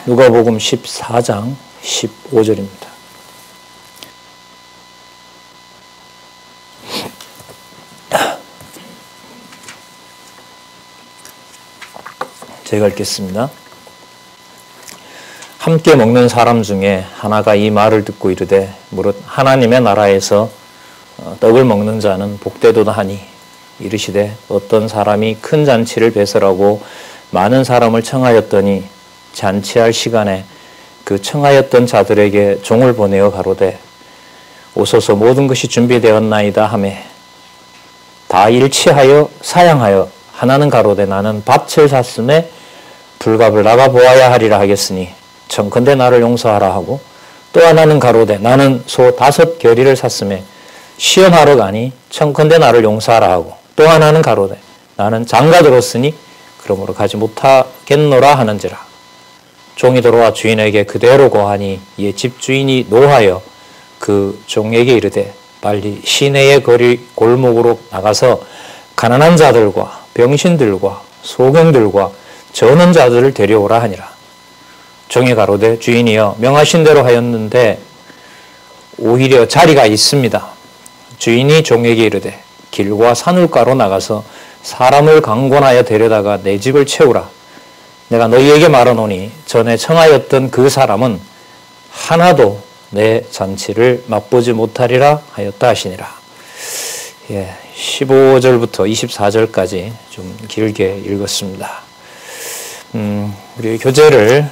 누가복음 14장 15절입니다. 제가 읽겠습니다. 함께 먹는 사람 중에 하나가 이 말을 듣고 이르되 무릇 하나님의 나라에서 떡을 먹는 자는 복되도다 하니 이르시되 어떤 사람이 큰 잔치를 배설하고 많은 사람을 청하였더니 잔치할 시간에 그 청하였던 자들에게 종을 보내어 가로되 오소서 모든 것이 준비되었나이다 하매 다 일치하여 사양하여 하나는 가로되 나는 밭을 샀음에 불갑을 나가 보아야 하리라 하겠으니 청컨대 나를 용서하라 하고 또 하나는 가로되 나는 소 5 겨리를 샀음에 시험하러 가니 청컨대 나를 용서하라 하고 또 하나는 가로되 나는 장가 들었으니 그러므로 가지 못하겠노라 하는지라. 종이 들어와 주인에게 그대로 고하니 이에 집주인이 노하여 그 종에게 이르되 빨리 시내의 거리 골목으로 나가서 가난한 자들과 병신들과 소경들과 저는 자들을 데려오라 하니라. 종이 가로되 주인이여 명하신 대로 하였는데 오히려 자리가 있습니다. 주인이 종에게 이르되 길과 산울가로 나가서 사람을 강권하여 데려다가 내 집을 채우라. 내가 너희에게 말하노니 전에 청하였던 그 사람은 하나도 내 잔치를 맛보지 못하리라 하였다 하시니라. 15절부터 24절까지 좀 길게 읽었습니다. 우리 교재를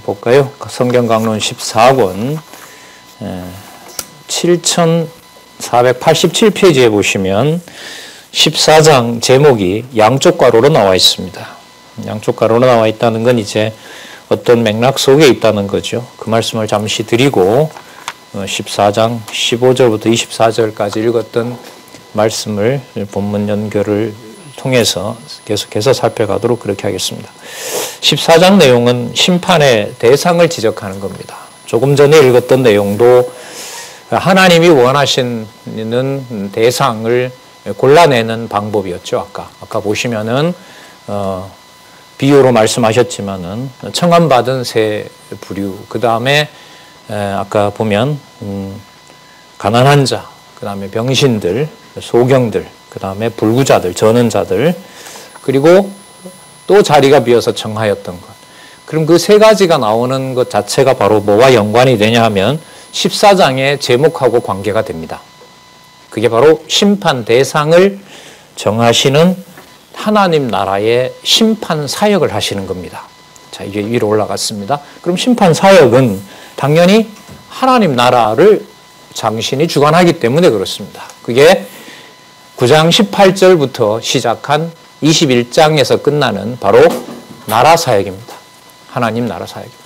볼까요? 성경강론 14권 7487페이지에 보시면 14장 제목이 양쪽 괄호로 나와 있습니다. 양쪽 괄호로 나와 있다는 건 이제 어떤 맥락 속에 있다는 거죠. 그 말씀을 잠시 드리고 14장 15절부터 24절까지 읽었던 말씀을 본문 연결을 통해서 계속해서 살펴가도록 그렇게 하겠습니다. 14장 내용은 심판의 대상을 지적하는 겁니다. 조금 전에 읽었던 내용도 하나님이 원하시는 대상을 골라내는 방법이었죠. 아까 보시면은 비유로 말씀하셨지만은 청함받은 세 부류, 그 다음에 아까 보면 가난한 자, 그 다음에 병신들, 소경들, 그 다음에 불구자들, 저는 자들, 그리고 또 자리가 비어서 청하였던 것. 그럼 그 세 가지가 나오는 것 자체가 바로 뭐와 연관이 되냐 하면 14장의 제목하고 관계가 됩니다. 그게 바로 심판 대상을 정하시는 하나님 나라의 심판 사역을 하시는 겁니다. 자, 이게 위로 올라갔습니다. 그럼 심판 사역은 당연히 하나님 나라를 장신이 주관하기 때문에 그렇습니다. 그게 9장 18절부터 시작한 21장에서 끝나는 바로 나라 사역입니다. 하나님 나라 사역입니다.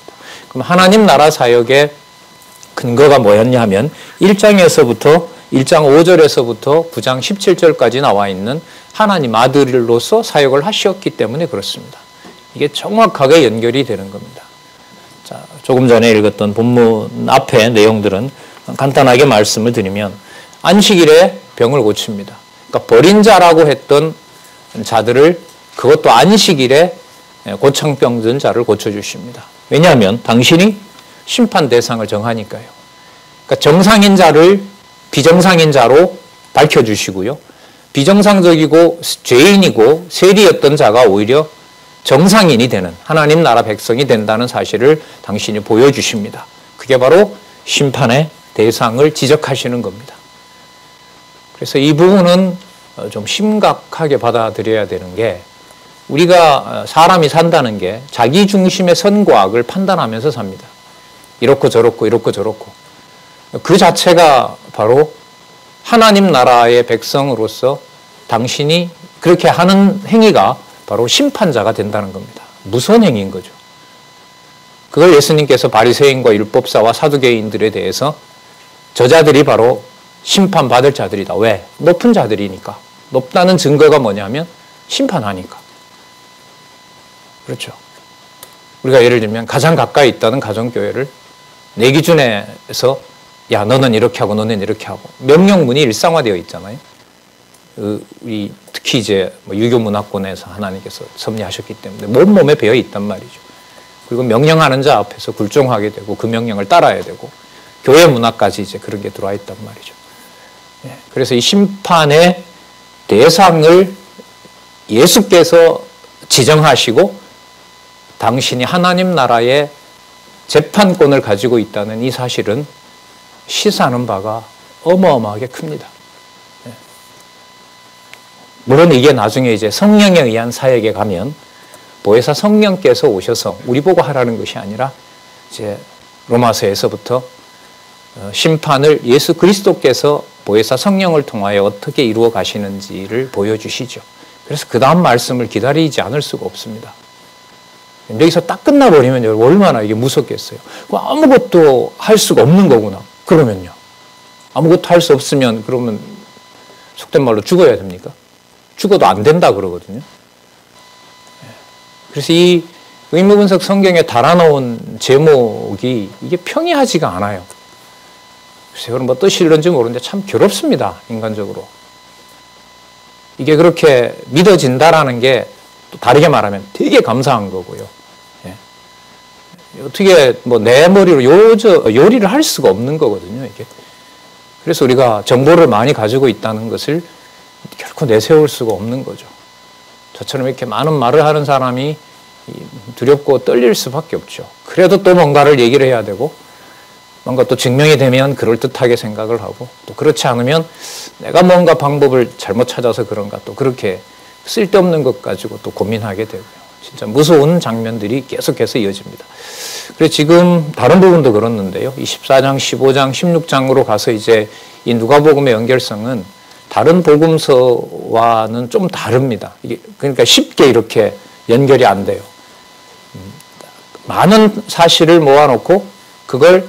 그럼 하나님 나라 사역의 근거가 뭐였냐 하면 1장 5절에서부터 9장 17절까지 나와 있는 하나님 아들로서 사역을 하셨기 때문에 그렇습니다. 이게 정확하게 연결이 되는 겁니다. 자, 조금 전에 읽었던 본문 앞의 내용들은 간단하게 말씀을 드리면 안식일에 병을 고칩니다. 그러니까 버린 자라고 했던 자들을 그것도 안식일에 고청병 든 자를 고쳐주십니다. 왜냐하면 당신이 심판 대상을 정하니까요. 그러니까 정상인 자를 비정상인 자로 밝혀주시고요. 비정상적이고 죄인이고 세리였던 자가 오히려 정상인이 되는 하나님 나라 백성이 된다는 사실을 당신이 보여주십니다. 그게 바로 심판의 대상을 지적하시는 겁니다. 그래서 이 부분은 좀 심각하게 받아들여야 되는 게 우리가 사람이 산다는 게 자기 중심의 선과 악을 판단하면서 삽니다. 이렇고 저렇고 이렇고 저렇고 그 자체가 바로 하나님 나라의 백성으로서 당신이 그렇게 하는 행위가 바로 심판자가 된다는 겁니다. 무서운 행위인 거죠. 그걸 예수님께서 바리새인과 율법사와 사두개인들에 대해서 저자들이 바로 심판받을 자들이다. 왜? 높은 자들이니까. 높다는 증거가 뭐냐면 심판하니까. 그렇죠. 우리가 예를 들면 가장 가까이 있다는 가정교회를 내 기준에서 야 너는 이렇게 하고 너는 이렇게 하고 명령문이 일상화되어 있잖아요. 특히 이제 유교 문화권에서 하나님께서 섭리하셨기 때문에 몸에 배어 있단 말이죠. 그리고 명령하는 자 앞에서 굴종하게 되고 그 명령을 따라야 되고 교회 문화까지 이제 그런 게 들어와 있단 말이죠. 그래서 이 심판의 대상을 예수께서 지정하시고 당신이 하나님 나라의 재판권을 가지고 있다는 이 사실은 시사하는 바가 어마어마하게 큽니다. 물론 이게 나중에 이제 성령에 의한 사역에 가면 보혜사 성령께서 오셔서 우리 보고 하라는 것이 아니라 이제 로마서에서부터 심판을 예수 그리스도께서 보혜사 성령을 통하여 어떻게 이루어 가시는지를 보여주시죠. 그래서 그 다음 말씀을 기다리지 않을 수가 없습니다. 여기서 딱 끝나버리면 얼마나 이게 무섭겠어요. 아무것도 할 수가 없는 거구나. 그러면요. 아무것도 할 수 없으면 그러면 속된 말로 죽어야 됩니까? 죽어도 안 된다 그러거든요. 그래서 이 의무분석 성경에 달아놓은 제목이 이게 평이하지가 않아요. 글쎄요, 여러분 뭐 뜻이 이런지 모르는데 참 괴롭습니다. 인간적으로. 이게 그렇게 믿어진다라는 게 또 다르게 말하면 되게 감사한 거고요. 어떻게 뭐 내 머리로 요리를 할 수가 없는 거거든요. 이게. 그래서 우리가 정보를 많이 가지고 있다는 것을 결코 내세울 수가 없는 거죠. 저처럼 이렇게 많은 말을 하는 사람이 두렵고 떨릴 수밖에 없죠. 그래도 또 뭔가를 얘기를 해야 되고 뭔가 또 증명이 되면 그럴듯하게 생각을 하고 또 그렇지 않으면 내가 뭔가 방법을 잘못 찾아서 그런가 또 그렇게 쓸데없는 것 가지고 또 고민하게 되고요. 진짜 무서운 장면들이 계속해서 이어집니다. 그래서 지금 다른 부분도 그렇는데요. 24장, 15장, 16장으로 가서 이제 이 누가복음의 연결성은 다른 복음서와는 좀 다릅니다. 이게 그러니까 쉽게 이렇게 연결이 안 돼요. 많은 사실을 모아놓고 그걸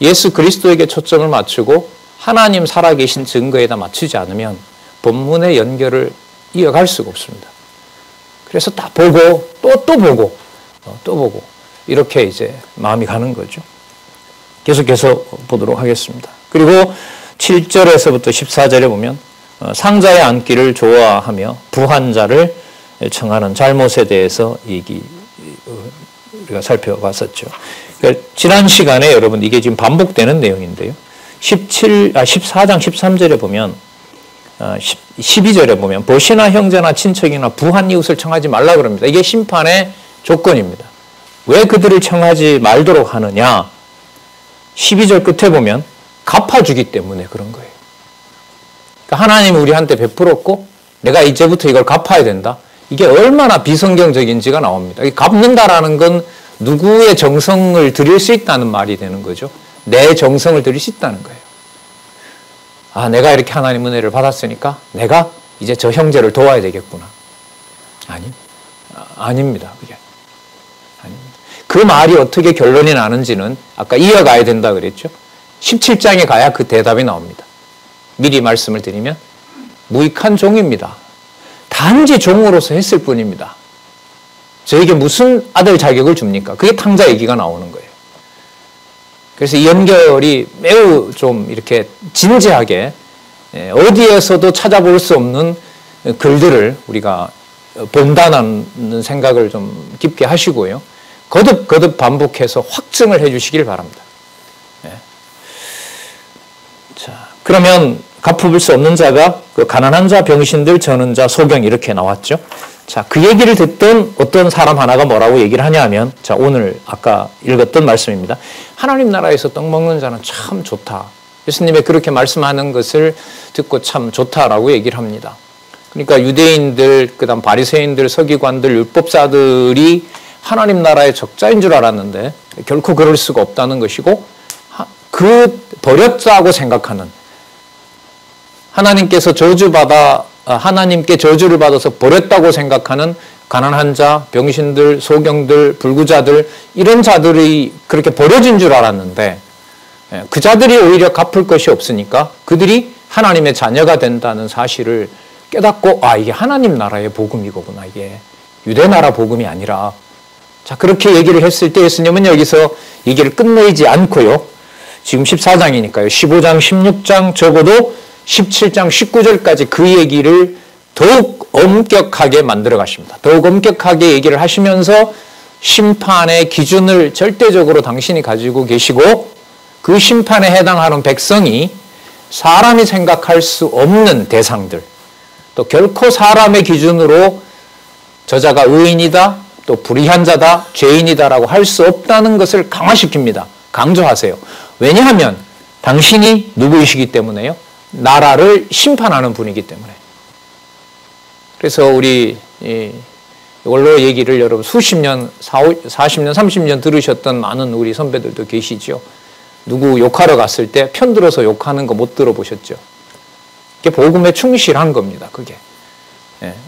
예수 그리스도에게 초점을 맞추고 하나님 살아계신 증거에다 맞추지 않으면 본문의 연결을 이어갈 수가 없습니다. 그래서 다 보고 또 보고 이렇게 이제 마음이 가는 거죠. 계속해서 보도록 하겠습니다. 그리고 7절에서부터 14절에 보면 상자에 앉기를 좋아하며 부한 자를 청하는 잘못에 대해서 우리가 살펴봤었죠. 그러니까 지난 시간에 여러분 이게 지금 반복되는 내용인데요. 14장 13절에 보면 12절에 보면 벗이나 형제나 친척이나 부한 이웃을 청하지 말라 그럽니다. 이게 심판의 조건입니다. 왜 그들을 청하지 말도록 하느냐? 12절 끝에 보면 갚아주기 때문에 그런 거예요. 그러니까 하나님이 우리한테 베풀었고 내가 이제부터 이걸 갚아야 된다. 이게 얼마나 비성경적인지가 나옵니다. 갚는다라는 건 누구의 정성을 들일 수 있다는 말이 되는 거죠. 내 정성을 들일 수 있다는 거예요. 아, 내가 이렇게 하나님 은혜를 받았으니까 내가 이제 저 형제를 도와야 되겠구나. 아닙니다. 그게. 아닙니다. 그 말이 어떻게 결론이 나는지는 아까 이어가야 된다 그랬죠. 17장에 가야 그 대답이 나옵니다. 미리 말씀을 드리면 무익한 종입니다. 단지 종으로서 했을 뿐입니다. 저에게 무슨 아들 자격을 줍니까? 그게 탕자 얘기가 나오는 거예요. 그래서 이 연결이 매우 좀 이렇게 진지하게 어디에서도 찾아볼 수 없는 글들을 우리가 본다는 생각을 좀 깊게 하시고요. 거듭 반복해서 확증을 해 주시길 바랍니다. 자, 그러면 갚을 수 없는 자가 그 가난한 자, 병신들, 저는 자, 소경 이렇게 나왔죠. 자, 그 얘기를 듣던 어떤 사람 하나가 뭐라고 얘기를 하냐면, 자, 오늘 아까 읽었던 말씀입니다. 하나님 나라에서 떡 먹는 자는 참 좋다. 예수님이 그렇게 말씀하는 것을 듣고 참 좋다라고 얘기를 합니다. 그러니까 유대인들, 그다음 바리새인들, 서기관들, 율법사들이 하나님 나라의 적자인 줄 알았는데 결코 그럴 수가 없다는 것이고, 그 버렸다고 생각하는 하나님께 저주를 받아서 버렸다고 생각하는 가난한 자, 병신들, 소경들, 불구자들 이런 자들이 그렇게 버려진 줄 알았는데 그 자들이 오히려 갚을 것이 없으니까 그들이 하나님의 자녀가 된다는 사실을 깨닫고 이게 하나님 나라의 복음이거구나. 이게 유대 나라 복음이 아니라 자 그렇게 얘기를 했을 때 예수님은 여기서 얘기를 끝내지 않고요. 지금 14장이니까요. 15장, 16장 적어도 17장, 19절까지 그 얘기를 더욱 엄격하게 만들어 가십니다. 더욱 엄격하게 얘기를 하시면서 심판의 기준을 절대적으로 당신이 가지고 계시고 그 심판에 해당하는 백성이 사람이 생각할 수 없는 대상들, 또 결코 사람의 기준으로 저자가 의인이다, 또 불의한 자다, 죄인이다라고 할 수 없다는 것을 강화시킵니다. 강조하세요. 왜냐하면 당신이 누구이시기 때문에요? 나라를 심판하는 분이기 때문에. 그래서 우리 이걸로 얘기를 여러분 수십 년, 40년, 30년 들으셨던 많은 우리 선배들도 계시죠. 누구 욕하러 갔을 때 편들어서 욕하는 거 못 들어보셨죠? 그게 복음에 충실한 겁니다. 그게.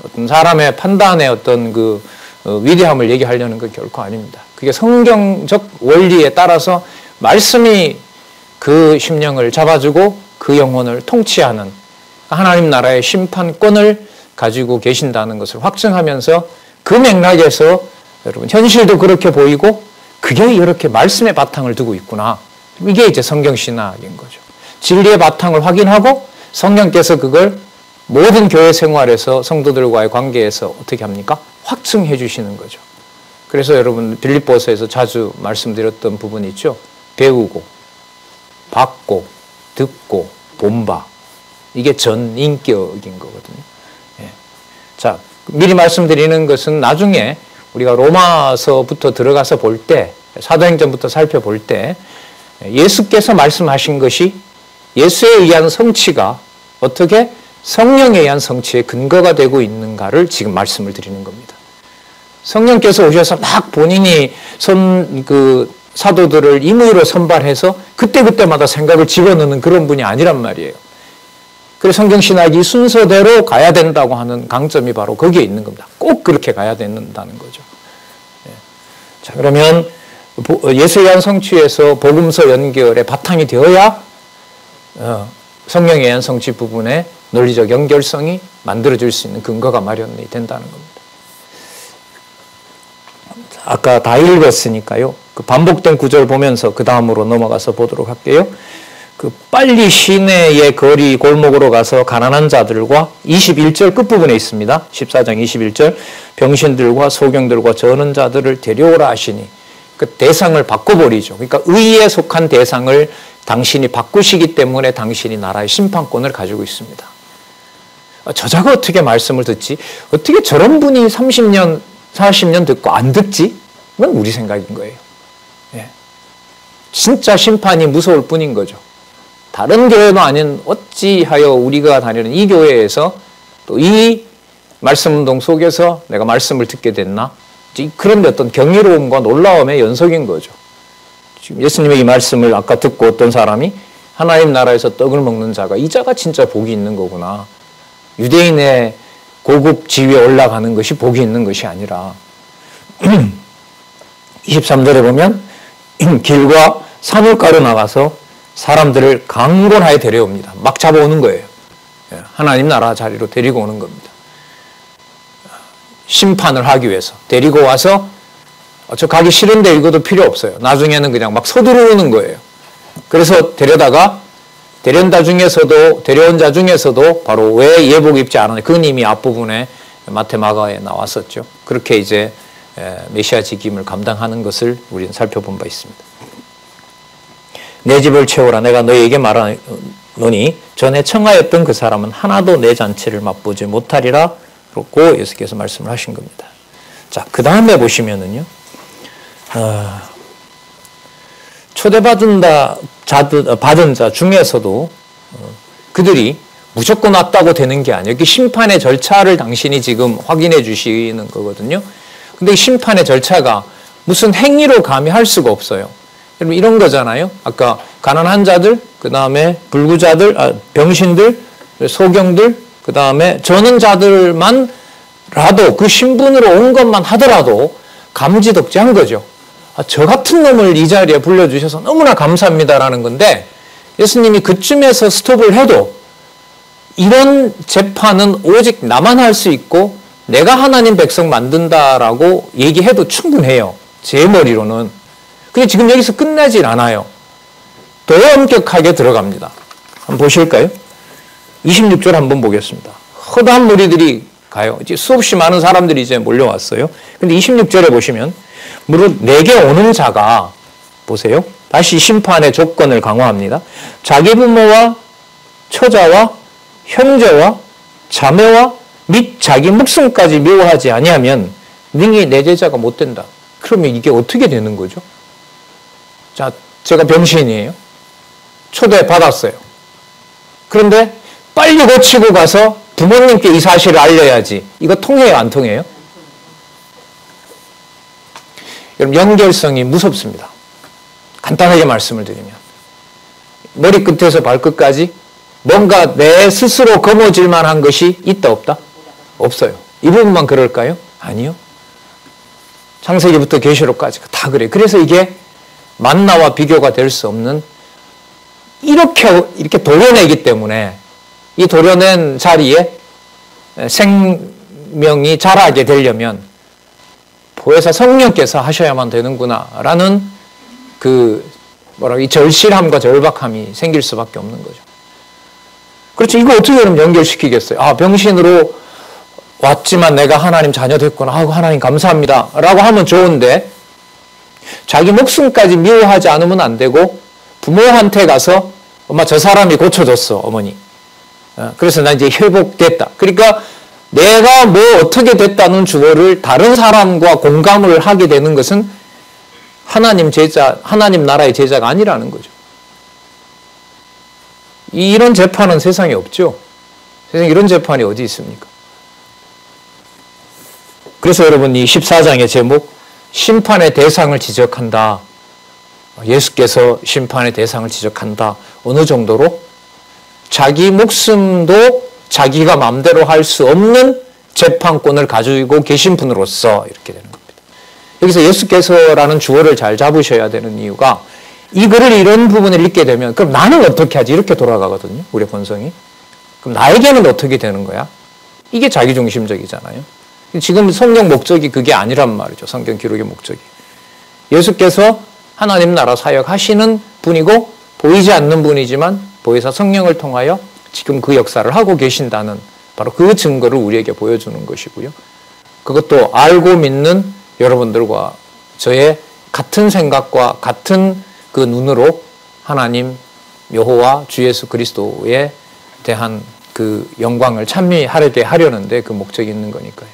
어떤 사람의 판단의 어떤 그 위대함을 얘기하려는 건 결코 아닙니다. 그게 성경적 원리에 따라서 말씀이 그 심령을 잡아주고 그 영혼을 통치하는 하나님 나라의 심판권을 가지고 계신다는 것을 확증하면서 그 맥락에서 여러분 현실도 그렇게 보이고 그게 이렇게 말씀의 바탕을 두고 있구나. 이게 이제 성경신학인 거죠. 진리의 바탕을 확인하고 성령께서 그걸 모든 교회 생활에서 성도들과의 관계에서 어떻게 합니까? 확증해 주시는 거죠. 그래서 여러분 빌립보서에서 자주 말씀드렸던 부분이 있죠. 배우고, 받고, 듣고, 본바. 이게 전인격인 거거든요. 예. 자, 미리 말씀드리는 것은 나중에 우리가 로마서부터 들어가서 볼 때, 사도행전부터 살펴볼 때 예수께서 말씀하신 것이 예수에 의한 성취가 어떻게 성령에 의한 성취의 근거가 되고 있는가를 지금 말씀을 드리는 겁니다. 성령께서 오셔서 막 본인이 사도들을 임의로 선발해서 그때그때마다 생각을 집어넣는 그런 분이 아니란 말이에요. 그래서 성경신학이 순서대로 가야 된다고 하는 강점이 바로 거기에 있는 겁니다. 꼭 그렇게 가야 된다는 거죠. 자, 그러면 예수에 의한 성취에서 복음서 연결의 바탕이 되어야 성령에 의한 성취 부분의 논리적 연결성이 만들어질 수 있는 근거가 마련이 된다는 겁니다. 아까 다 읽었으니까요. 그 반복된 구절 보면서 그 다음으로 넘어가서 보도록 할게요. 그 빨리 시내의 거리 골목으로 가서 가난한 자들과 21절 끝부분에 있습니다. 14장 21절 병신들과 소경들과 저는 자들을 데려오라 하시니 그 대상을 바꿔버리죠. 그러니까 의에 속한 대상을 당신이 바꾸시기 때문에 당신이 나라의 심판권을 가지고 있습니다. 저자가 어떻게 말씀을 듣지? 어떻게 저런 분이 30년, 40년 듣고 안 듣지? 그건 우리 생각인 거예요. 예. 진짜 심판이 무서울 뿐인 거죠. 다른 교회도 아닌 어찌하여 우리가 다니는 이 교회에서 또 이 말씀운동 속에서 내가 말씀을 듣게 됐나? 그런 어떤 경이로움과 놀라움의 연속인 거죠. 지금 예수님의 이 말씀을 아까 듣고 어떤 사람이 하나님 나라에서 떡을 먹는 자가 이 자가 진짜 복이 있는 거구나. 유대인의 고급 지위에 올라가는 것이 복이 있는 것이 아니라 23절에 보면 길과 산울가로 나가서 사람들을 강권하여 데려옵니다. 막 잡아오는 거예요. 하나님 나라 자리로 데리고 오는 겁니다. 심판을 하기 위해서 데리고 와서 저 가기 싫은데 읽어도 필요 없어요. 나중에는 그냥 막 서두르는 거예요. 그래서 데려온 자 중에서도 바로 왜 예복 입지 않았냐. 그건 이미 앞부분에 마테마가에 나왔었죠. 그렇게 이제 메시아 직임을 감당하는 것을 우리는 살펴본 바 있습니다. 내 집을 채우라 내가 너희에게 말하노니 전에 청하였던 그 사람은 하나도 내 잔치를 맛보지 못하리라 그렇고 예수께서 말씀을 하신 겁니다. 자, 그 다음에 보시면은요. 초대받은 자 중에서도 그들이 무조건 왔다고 되는 게 아니에요. 심판의 절차를 당신이 지금 확인해 주시는 거거든요. 근데 이 심판의 절차가 무슨 행위로 감히 할 수가 없어요. 여러분 이런 거잖아요. 아까 가난한 자들, 그 다음에 불구자들, 병신들, 소경들, 그 다음에 저는 자들만라도 그 신분으로 온 것만 하더라도 감지덕지한 거죠. 저 같은 놈을 이 자리에 불러주셔서 너무나 감사합니다라는 건데 예수님이 그쯤에서 스톱을 해도 이런 재판은 오직 나만 할 수 있고 내가 하나님 백성 만든다라고 얘기해도 충분해요. 제 머리로는. 근데 지금 여기서 끝나질 않아요. 더 엄격하게 들어갑니다. 한번 보실까요? 26절 한번 보겠습니다. 허다한 무리들이 가요. 이제 수없이 많은 사람들이 이제 몰려왔어요. 근데 26절에 보시면 무릇 내게 오는 자가 보세요. 다시 심판의 조건을 강화합니다. 자기 부모와 처자와 형제와 자매와 및 자기 목숨까지 미워하지 아니하면 능히 내 제자가 못 된다. 그러면 이게 어떻게 되는 거죠? 자, 제가 병신이에요. 초대 받았어요. 그런데 빨리 고치고 가서 부모님께 이 사실을 알려야지. 이거 통해요, 안 통해요? 여러분, 연결성이 무섭습니다. 간단하게 말씀을 드리면 머리끝에서 발끝까지 뭔가 내 스스로 거머쥘 만한 것이 있다 없다? 없어요. 이 부분만 그럴까요? 아니요. 창세기부터 계시록까지 다 그래요. 그래서 이게 만나와 비교가 될 수 없는 이렇게 도려내기 때문에 이 도려낸 자리에 생명이 자라게 되려면 보혜사 성령께서 하셔야만 되는구나라는 이 절실함과 절박함이 생길 수밖에 없는 거죠. 그렇죠. 이거 어떻게 그럼 연결시키겠어요? 아, 병신으로 왔지만 내가 하나님 자녀 됐구나. 아이고, 하나님 감사합니다. 라고 하면 좋은데, 자기 목숨까지 미워하지 않으면 안 되고, 부모한테 가서, 엄마, 저 사람이 고쳐줬어, 어머니. 그래서 나 이제 회복됐다. 그러니까 내가 뭐 어떻게 됐다는 주어를 다른 사람과 공감을 하게 되는 것은 하나님 나라의 제자가 아니라는 거죠. 이런 재판은 세상에 없죠. 세상에 이런 재판이 어디 있습니까? 그래서 여러분, 이 14장의 제목, 심판의 대상을 지적한다. 예수께서 심판의 대상을 지적한다. 어느 정도로? 자기 목숨도 자기가 마음대로 할 수 없는 재판권을 가지고 계신 분으로서 이렇게 되는 겁니다. 여기서 예수께서라는 주어를 잘 잡으셔야 되는 이유가 이 글을 이런 부분을 읽게 되면 그럼 나는 어떻게 하지? 이렇게 돌아가거든요. 우리 본성이. 그럼 나에게는 어떻게 되는 거야? 이게 자기중심적이잖아요. 지금 성경 목적이 그게 아니란 말이죠. 성경 기록의 목적이. 예수께서 하나님 나라 사역하시는 분이고 보이지 않는 분이지만 보혜사 성령을 통하여 지금 그 역사를 하고 계신다는 바로 그 증거를 우리에게 보여주는 것이고요. 그것도 알고 믿는 여러분들과 저의 같은 생각과 같은 그 눈으로 하나님 여호와 주 예수 그리스도에 대한 그 영광을 찬미하게 하려는데 그 목적이 있는 거니까요.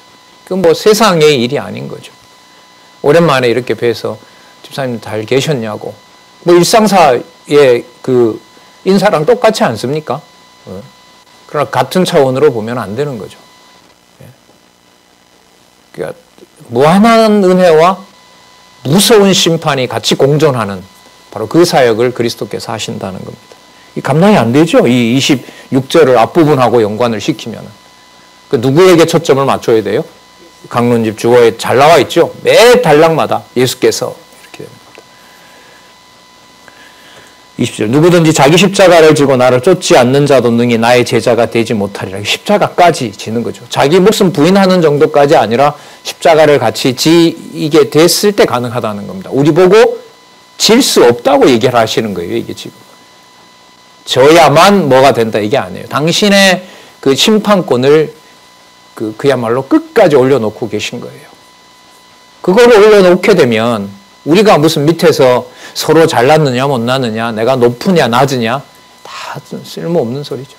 그 뭐 세상의 일이 아닌 거죠. 오랜만에 이렇게 뵈서 집사님 잘 계셨냐고. 뭐 일상사의 그 인사랑 똑같지 않습니까? 그러나 같은 차원으로 보면 안 되는 거죠. 그러니까 무한한 은혜와 무서운 심판이 같이 공존하는 바로 그 사역을 그리스도께서 하신다는 겁니다. 이 감당이 안 되죠. 이 26절을 앞부분하고 연관을 시키면. 그 누구에게 초점을 맞춰야 돼요? 강론집 주어에 잘 나와 있죠. 매 단락마다 예수께서 이렇게 됩니다. 20절 누구든지 자기 십자가를 지고 나를 쫓지 않는 자도 능히 나의 제자가 되지 못하리라. 십자가까지 지는 거죠. 자기 목숨 부인하는 정도까지 아니라 십자가를 같이 지게 됐을 때 가능하다는 겁니다. 우리 보고 질 수 없다고 얘기를 하시는 거예요. 이게 지금. 져야만 뭐가 된다 이게 아니에요. 당신의 그 심판권을 그야말로 끝까지 올려놓고 계신 거예요. 그거를 올려놓게 되면 우리가 무슨 밑에서 서로 잘났느냐 못났느냐 내가 높으냐 낮으냐 다 쓸모없는 소리죠.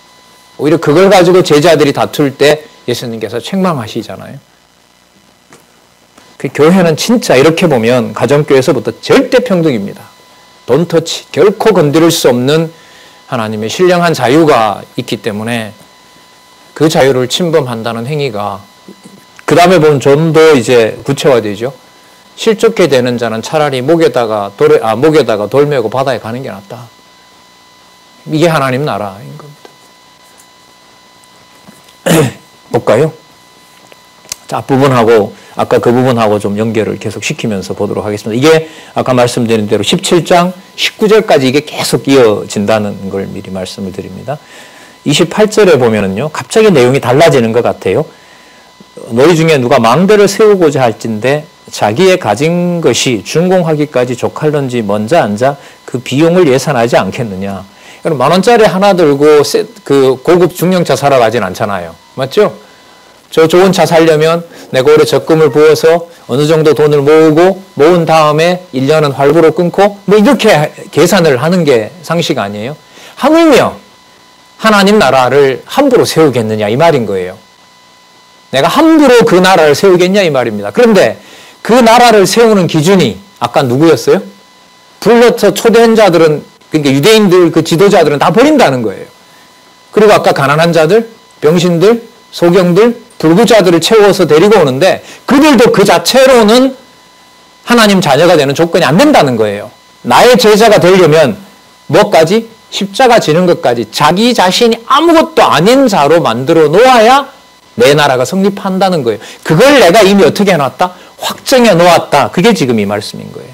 오히려 그걸 가지고 제자들이 다툴 때 예수님께서 책망하시잖아요. 그 교회는 진짜 이렇게 보면 가정교회에서부터 절대 평등입니다. 돈터치 결코 건드릴 수 없는 하나님의 신령한 자유가 있기 때문에 그 자유를 침범한다는 행위가 그 다음에 보면 좀 더 이제 구체화되죠. 실족해 되는 자는 차라리 목에다가 돌 메고 바다에 가는 게 낫다. 이게 하나님 나라인 겁니다. 볼까요? 자, 앞부분하고 아까 그 부분하고 좀 연결을 계속 시키면서 보도록 하겠습니다. 이게 아까 말씀드린 대로 17장 19절까지 이게 계속 이어진다는 걸 미리 말씀을 드립니다. 28절에 보면은요, 갑자기 내용이 달라지는 것 같아요. 너희 중에 누가 망대를 세우고자 할진대 자기의 가진 것이 준공하기까지 족할런지 먼저 앉아 그 비용을 예산하지 않겠느냐. 여러분, 10,000원짜리 하나 들고 그 고급 중형차 사러 가진 않잖아요. 맞죠? 저 좋은 차 사려면 내가 올해 적금을 부어서 어느 정도 돈을 모은 다음에 1년은 할부로 끊고 뭐 이렇게 계산을 하는 게 상식 아니에요? 하물며 하나님 나라를 함부로 세우겠느냐 이 말인 거예요. 내가 함부로 그 나라를 세우겠냐 이 말입니다. 그런데 그 나라를 세우는 기준이 아까 누구였어요? 불러서 초대한 자들은, 그러니까 유대인들 그 지도자들은 다 버린다는 거예요. 그리고 아까 가난한 자들, 병신들, 소경들, 불구자들을 채워서 데리고 오는데 그들도 그 자체로는 하나님 자녀가 되는 조건이 안 된다는 거예요. 나의 제자가 되려면 뭐까지? 십자가 지는 것까지 자기 자신이 아무것도 아닌 자로 만들어 놓아야 내 나라가 성립한다는 거예요. 그걸 내가 이미 어떻게 해놨다? 확정해 놓았다. 그게 지금 이 말씀인 거예요.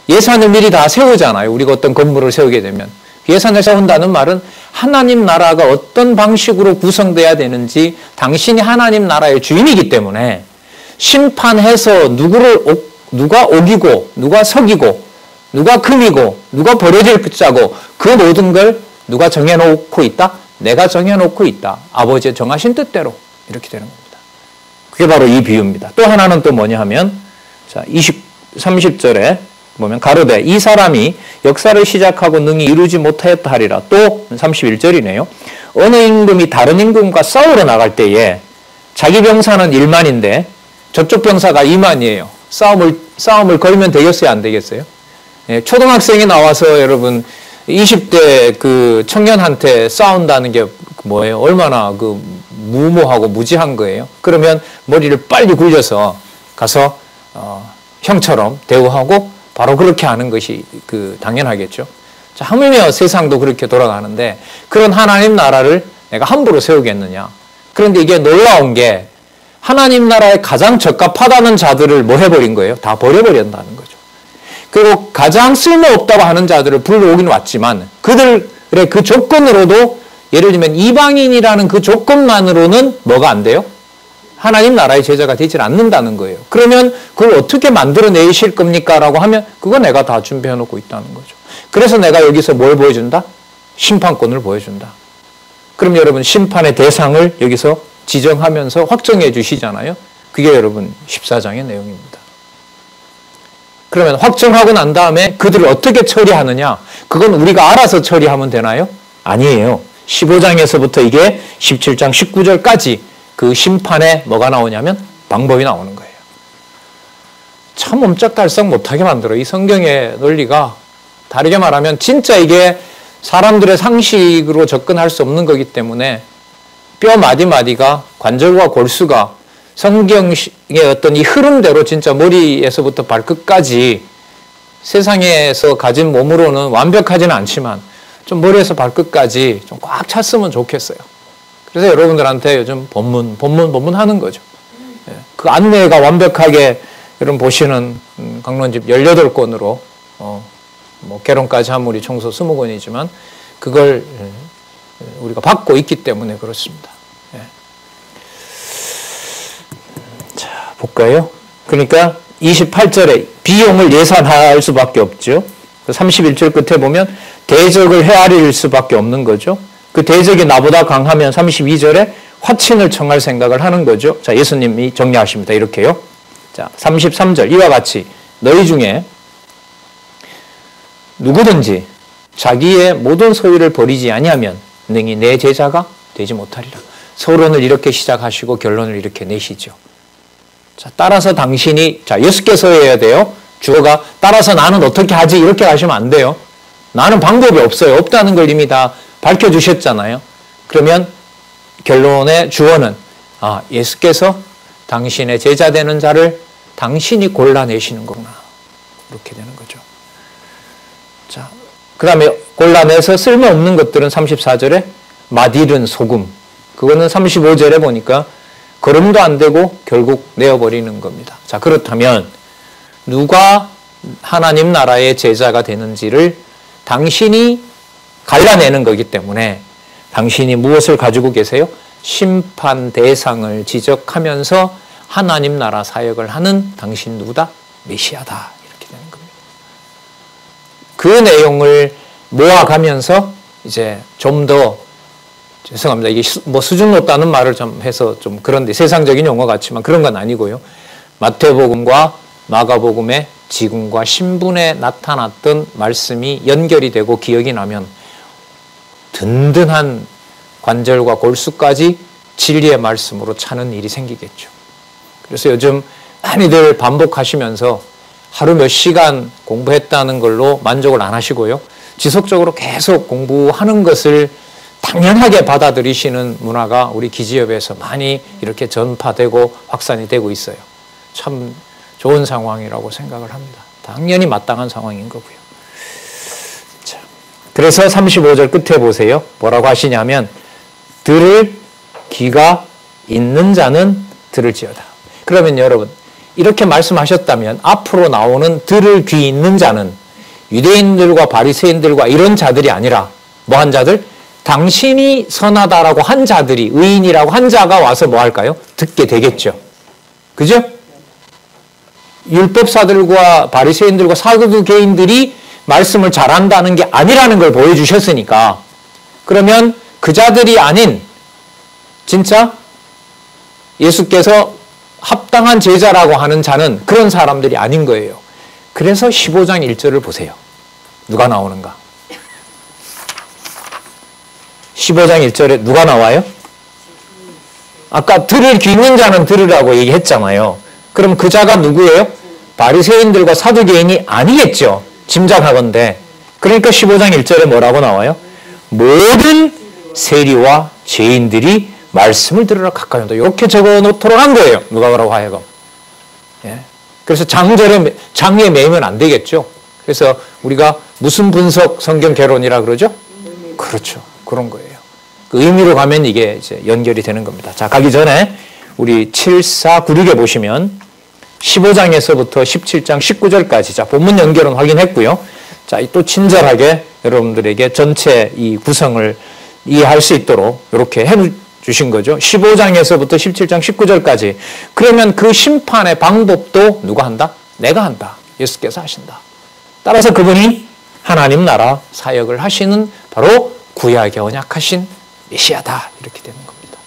예산을 미리 다 세우잖아요. 우리가 어떤 건물을 세우게 되면. 예산을 세운다는 말은 하나님 나라가 어떤 방식으로 구성돼야 되는지 당신이 하나님 나라의 주인이기 때문에 심판해서 누가 옥이고 누가 석이고 누가 금이고 누가 버려질 자고 그 모든 걸 누가 정해놓고 있다? 내가 정해놓고 있다. 아버지의 정하신 뜻대로 이렇게 되는 겁니다. 그게 바로 이 비유입니다. 또 하나는 또 뭐냐 하면 자 30절에 보면 가로되 이 사람이 역사를 시작하고 능히 이루지 못하였다 하리라. 또 31절이네요. 어느 임금이 다른 임금과 싸우러 나갈 때에 자기 병사는 1만인데 저쪽 병사가 2만이에요. 싸움을 걸면 되겠어요? 안 되겠어요? 예, 초등학생이 나와서 여러분 20대 그 청년한테 싸운다는 게 뭐예요? 얼마나 그 무모하고 무지한 거예요. 그러면 머리를 빨리 굴려서 가서 형처럼 대우하고 바로 그렇게 하는 것이 그 당연하겠죠. 자, 하물며 세상도 그렇게 돌아가는데 그런 하나님 나라를 내가 함부로 세우겠느냐. 그런데 이게 놀라운 게 하나님 나라에 가장 적합하다는 자들을 뭐 해버린 거예요? 다 버려버린다는 거죠. 그리고 가장 쓸모없다고 하는 자들을 불러오긴 왔지만 그들의 그 조건으로도 예를 들면 이방인이라는 그 조건만으로는 뭐가 안 돼요? 하나님 나라의 제자가 되질 않는다는 거예요. 그러면 그걸 어떻게 만들어내실 겁니까? 라고 하면 그거 내가 다 준비해놓고 있다는 거죠. 그래서 내가 여기서 뭘 보여준다? 심판권을 보여준다. 그럼 여러분 심판의 대상을 여기서 지정하면서 확정해 주시잖아요. 그게 여러분 14장의 내용입니다. 그러면 확정하고 난 다음에 그들을 어떻게 처리하느냐? 그건 우리가 알아서 처리하면 되나요? 아니에요. 15장에서부터 이게 17장 19절까지 그 심판에 뭐가 나오냐면 방법이 나오는 거예요. 참 옴짝달싹 못하게 만들어. 이 성경의 논리가 다르게 말하면 진짜 이게 사람들의 상식으로 접근할 수 없는 거기 때문에 뼈 마디마디가 관절과 골수가 성경의 어떤 이 흐름대로 진짜 머리에서부터 발끝까지 세상에서 가진 몸으로는 완벽하지는 않지만 좀 머리에서 발끝까지 좀 꽉 찼으면 좋겠어요. 그래서 여러분들한테 요즘 본문 하는 거죠. 그 안내가 완벽하게 여러분 보시는 강론집 18권으로 뭐 개론까지 한 무리 총서 20권이지만 그걸 우리가 받고 있기 때문에 그렇습니다. 자, 볼까요? 그러니까 28절에 비용을 예산할 수밖에 없죠. 31절 끝에 보면 대적을 헤아릴 수밖에 없는 거죠. 그 대적이 나보다 강하면 32절에 화친을 청할 생각을 하는 거죠. 자, 예수님이 정리하십니다. 이렇게요. 자, 33절 이와 같이 너희 중에 누구든지 자기의 모든 소유를 버리지 아니하면 능히 내 제자가 되지 못하리라. 서론을 이렇게 시작하시고 결론을 이렇게 내시죠. 자, 따라서 당신이 6개 소유해야 돼요. 주어가 따라서 나는 어떻게 하지? 이렇게 하시면 안 돼요. 나는 방법이 없어요. 없다는 걸 이미 다 밝혀주셨잖아요. 그러면 결론의 주어는 예수께서 당신의 제자 되는 자를 당신이 골라내시는 거구나. 이렇게 되는 거죠. 자, 그 다음에 골라내서 쓸모없는 것들은 34절에 맛이른 소금. 그거는 35절에 보니까 걸음도 안 되고 결국 내어버리는 겁니다. 자, 그렇다면 누가 하나님 나라의 제자가 되는지를 당신이 갈라내는 거기 때문에 당신이 무엇을 가지고 계세요? 심판 대상을 지적하면서 하나님 나라 사역을 하는 당신 누구다? 메시아다. 이렇게 되는 겁니다. 그 내용을 모아가면서 이제 좀 더 죄송합니다. 이게 뭐 수준 높다는 말을 좀 해서 좀 그런데 세상적인 용어 같지만 그런 건 아니고요. 마태복음과 마가복음의 지금과 신분에 나타났던 말씀이 연결이 되고 기억이 나면 든든한 관절과 골수까지 진리의 말씀으로 차는 일이 생기겠죠. 그래서 요즘 많이들 반복하시면서 하루 몇 시간 공부했다는 걸로 만족을 안 하시고요. 지속적으로 계속 공부하는 것을 당연하게 받아들이시는 문화가 우리 기지협에서 많이 이렇게 전파되고 확산이 되고 있어요. 참 좋은 상황이라고 생각을 합니다. 당연히 마땅한 상황인 거고요. 자, 그래서 35절 끝에 보세요. 뭐라고 하시냐면 들을 귀가 있는 자는 들을지어다. 그러면 여러분 이렇게 말씀하셨다면 앞으로 나오는 들을 귀 있는 자는 유대인들과 바리새인들과 이런 자들이 아니라 뭐한 자들? 당신이 선하다라고 한 자들이 의인이라고 한 자가 와서 뭐 할까요? 듣게 되겠죠. 그죠? 율법사들과 바리새인들과 사두개인들이 말씀을 잘한다는 게 아니라는 걸 보여주셨으니까 그러면 그 자들이 아닌 진짜 예수께서 합당한 제자라고 하는 자는 그런 사람들이 아닌 거예요. 그래서 15장 1절을 보세요. 누가 나오는가? 15장 1절에 누가 나와요? 아까 들을 귀 있는 자는 들으라고 얘기했잖아요. 그럼 그 자가 누구예요? 바리새인들과 사두개인이 아니겠죠. 짐작하건대. 그러니까 15장 1절에 뭐라고 나와요? 모든 세리와 죄인들이 말씀을 들으러 가까이 온다. 이렇게 적어놓도록 한 거예요. 누가라고 하여금. 예. 그래서 장에 매이면 안 되겠죠. 그래서 우리가 무슨 분석 성경 개론이라 그러죠? 그렇죠. 그런 거예요. 그 의미로 가면 이게 이제 연결이 되는 겁니다. 자, 가기 전에 우리 7, 4, 9, 6에 보시면 15장에서부터 17장 19절까지 자, 본문 연결은 확인했고요. 자, 또 친절하게 여러분들에게 전체 이 구성을 이해할 수 있도록 이렇게 해주신 거죠. 15장에서부터 17장 19절까지. 그러면 그 심판의 방법도 누가 한다? 내가 한다. 예수께서 하신다. 따라서 그분이 하나님 나라 사역을 하시는 바로 구약에 언약하신 메시아다. 이렇게 되는 겁니다.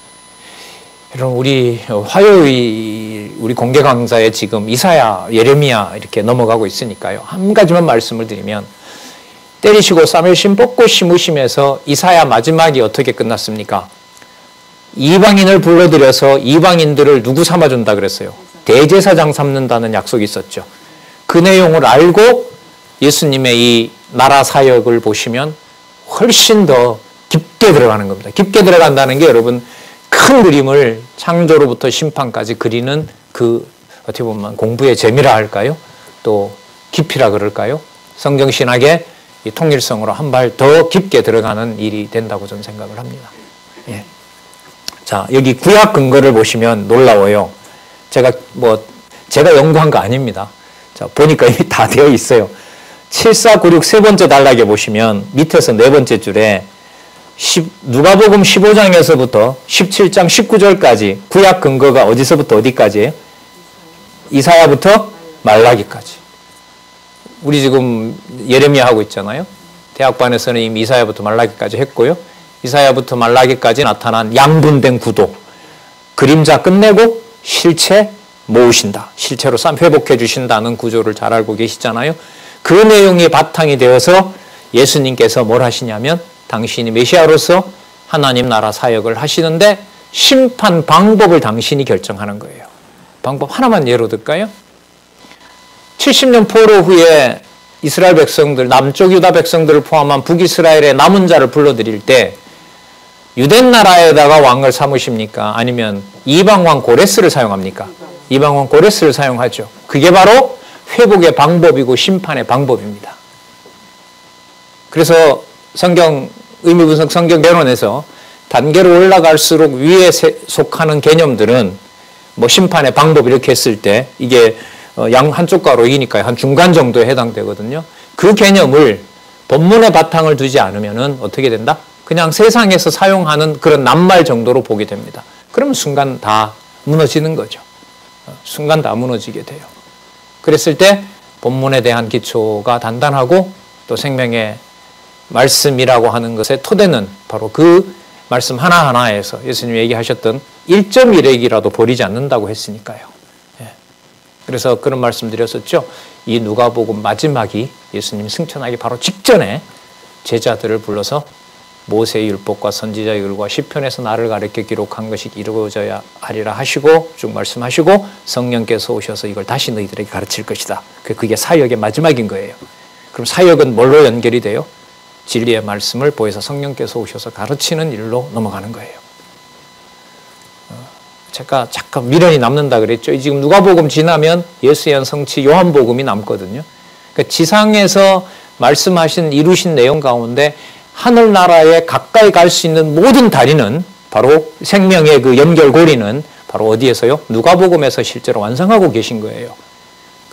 여러분 우리 화요일 우리 공개 강좌에 지금 이사야, 예레미야 이렇게 넘어가고 있으니까요. 한 가지만 말씀을 드리면 때리시고 쌈을 심 뽑고 심으심에서 이사야 마지막이 어떻게 끝났습니까? 이방인을 불러들여서 이방인들을 누구 삼아준다 그랬어요? 대제사장 삼는다는 약속이 있었죠. 그 내용을 알고 예수님의 이 나라 사역을 보시면 훨씬 더 깊게 들어가는 겁니다. 깊게 들어간다는 게 여러분 큰 그림을 창조로부터 심판까지 그리는 그 어떻게 보면 공부의 재미라 할까요? 또 깊이라 그럴까요? 성경신학의 이 통일성으로 한 발 더 깊게 들어가는 일이 된다고 저는 생각을 합니다. 예. 자, 여기 구약 근거를 보시면 놀라워요. 제가 연구한 거 아닙니다. 자, 보니까 이미 다 되어 있어요. 7, 4, 9, 6 세 번째 단락에 보시면 밑에서 네 번째 줄에 누가복음 15장에서부터 17장 19절까지 구약 근거가 어디서부터 어디까지예요? 이사야부터 말라기까지. 우리 지금 예레미야 하고 있잖아요. 대학반에서는 이미 이사야부터 말라기까지 했고요. 이사야부터 말라기까지 나타난 양분된 구도. 그림자 끝내고 실체 모으신다. 실체로 회복해 주신다는 구조를 잘 알고 계시잖아요. 그 내용이 바탕이 되어서 예수님께서 뭘 하시냐면 당신이 메시아로서 하나님 나라 사역을 하시는데 심판 방법을 당신이 결정하는 거예요. 방법 하나만 예로 들까요? 70년 포로 후에 이스라엘 백성들, 남쪽 유다 백성들을 포함한 북이스라엘의 남은 자를 불러들일 때 유대 나라에다가 왕을 삼으십니까? 아니면 이방왕 고레스를 사용합니까? 이방왕 고레스를 사용하죠. 그게 바로 회복의 방법이고 심판의 방법입니다. 그래서 의미분석 성경 개론에서 단계로 올라갈수록 위에 속하는 개념들은 뭐 심판의 방법 이렇게 했을 때 이게 양 한쪽 가로이니까요. 한 중간 정도에 해당되거든요. 그 개념을 본문의 바탕을 두지 않으면은 어떻게 된다? 그냥 세상에서 사용하는 그런 낱말 정도로 보게 됩니다. 그러면 순간 다 무너지는 거죠. 순간 다 무너지게 돼요. 그랬을 때 본문에 대한 기초가 단단하고 또 생명의 말씀이라고 하는 것의 토대는 바로 그 말씀 하나하나에서 예수님이 얘기하셨던 1.1핵이라도 버리지 않는다고 했으니까요. 예. 그래서 그런 말씀 드렸었죠. 이 누가복음 마지막이 예수님이 승천하기 바로 직전에 제자들을 불러서 모세의 율법과 선지자의 글과 시편에서 나를 가르쳐 기록한 것이 이루어져야 하리라 하시고 쭉 말씀하시고 성령께서 오셔서 이걸 다시 너희들에게 가르칠 것이다. 그게 사역의 마지막인 거예요. 그럼 사역은 뭘로 연결이 돼요? 진리의 말씀을 보여서 성령께서 오셔서 가르치는 일로 넘어가는 거예요. 제가 잠깐 미련이 남는다 그랬죠. 지금 누가복음 지나면 예수의 성취 요한복음이 남거든요. 그러니까 지상에서 말씀하신 이루신 내용 가운데 하늘나라에 가까이 갈 수 있는 모든 다리는 바로 생명의 그 연결고리는 바로 어디에서요? 누가복음에서 실제로 완성하고 계신 거예요.